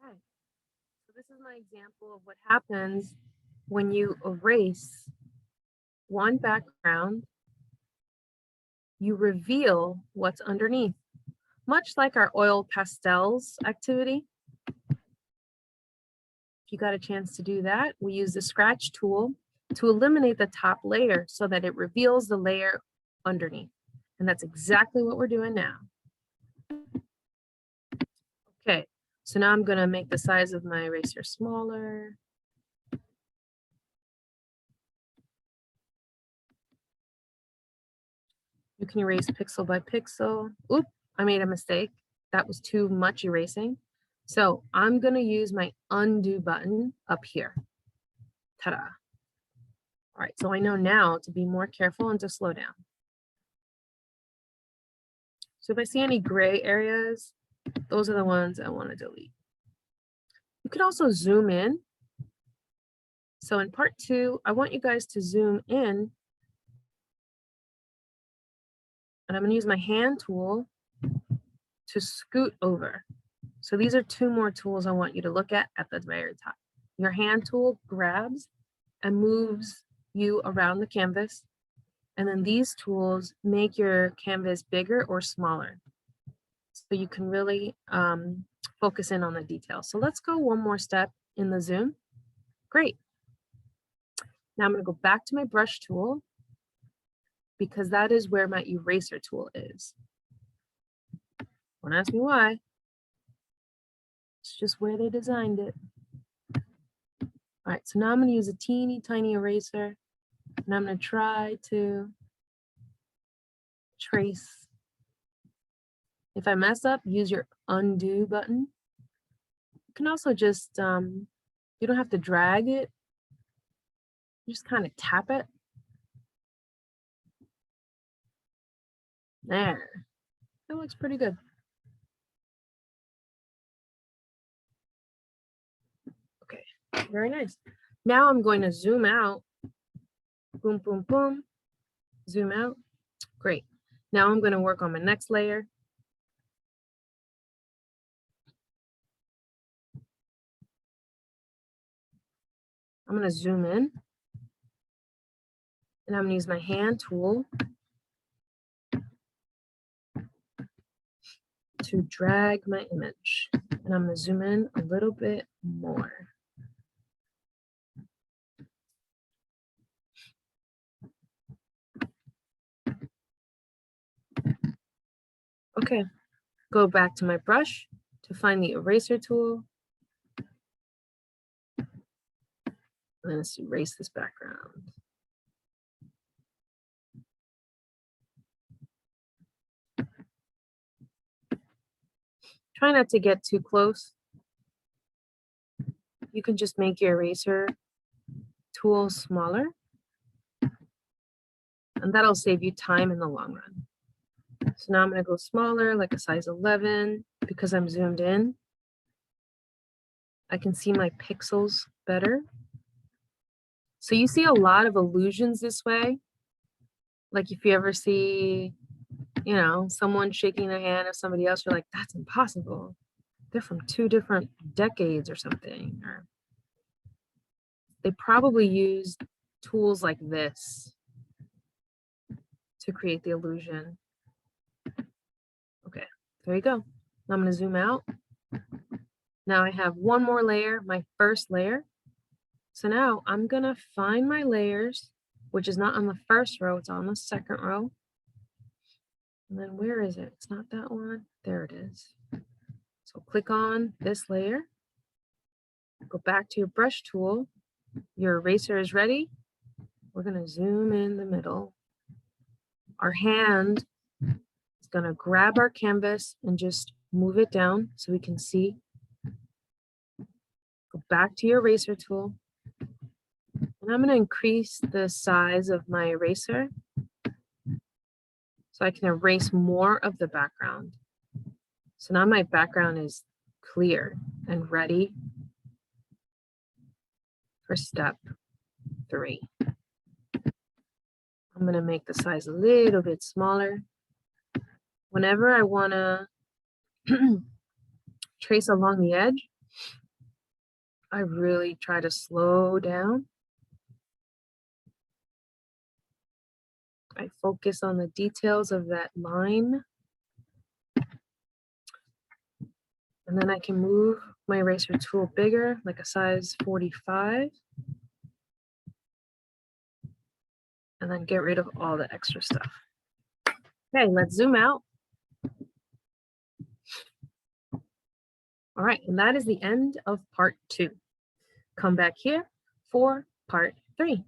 Right. So this is my example of what happens when you erase one background, you reveal what's underneath. Much like our oil pastels activity. If you got a chance to do that, we use the scratch tool to eliminate the top layer so that it reveals the layer underneath. And that's exactly what we're doing now. Okay, so now I'm gonna make the size of my eraser smaller. You can erase pixel by pixel. Oop, I made a mistake. That was too much erasing. So I'm gonna use my undo button up here. Ta-da. All right, so I know now to be more careful and to slow down. So if I see any gray areas, those are the ones I want to delete. You could also zoom in. So in part 2, I want you guys to zoom in. And I'm going to use my hand tool to scoot over. So these are 2 more tools I want you to look at the very top. Your hand tool grabs and moves you around the canvas. And then these tools make your canvas bigger or smaller. So you can really focus in on the details. So let's go one more step in the zoom. Great. Now I'm going to go back to my brush tool because that is where my eraser tool is. Don't ask me why. It's just where they designed it. All right, so now I'm going to use a teeny tiny eraser and I'm going to try to trace. If I mess up, use your undo button. You can also just, you don't have to drag it. You just kind of tap it. There. That looks pretty good. Okay, very nice. Now I'm going to zoom out. Boom, boom, boom. Zoom out. Great. Now I'm going to work on my next layer. I'm going to zoom in. And I'm going to use my hand tool to drag my image. And I'm going to zoom in a little bit more. Okay, go back to my brush to find the eraser tool. And then let's erase this background. Try not to get too close. You can just make your eraser tool smaller. And that'll save you time in the long run. So now I'm going to go smaller, like a size 11, because I'm zoomed in. I can see my pixels better. So you see a lot of illusions this way. Like if you ever see, you know, someone shaking the hand of somebody else, you're like, that's impossible. They're from 2 different decades or something. Or they probably used tools like this to create the illusion. Okay, there you go. I'm going to zoom out. Now I have one more layer, my first layer. So now I'm going to find my layers, which is not on the first row, it's on the second row. And then where is it? It's not that one. There it is. So click on this layer. Go back to your brush tool. Your eraser is ready. We're going to zoom in the middle. Our hand is going to grab our canvas and just move it down so we can see. Go back to your eraser tool. And I'm going to increase the size of my eraser so I can erase more of the background. So now my background is clear and ready for step 3. I'm going to make the size a little bit smaller. Whenever I want to trace along the edge, I really try to slow down. I focus on the details of that line. And then I can move my eraser tool bigger, like a size 45. And then get rid of all the extra stuff. Okay, let's zoom out. All right, and that is the end of part 2. Come back here for part 3.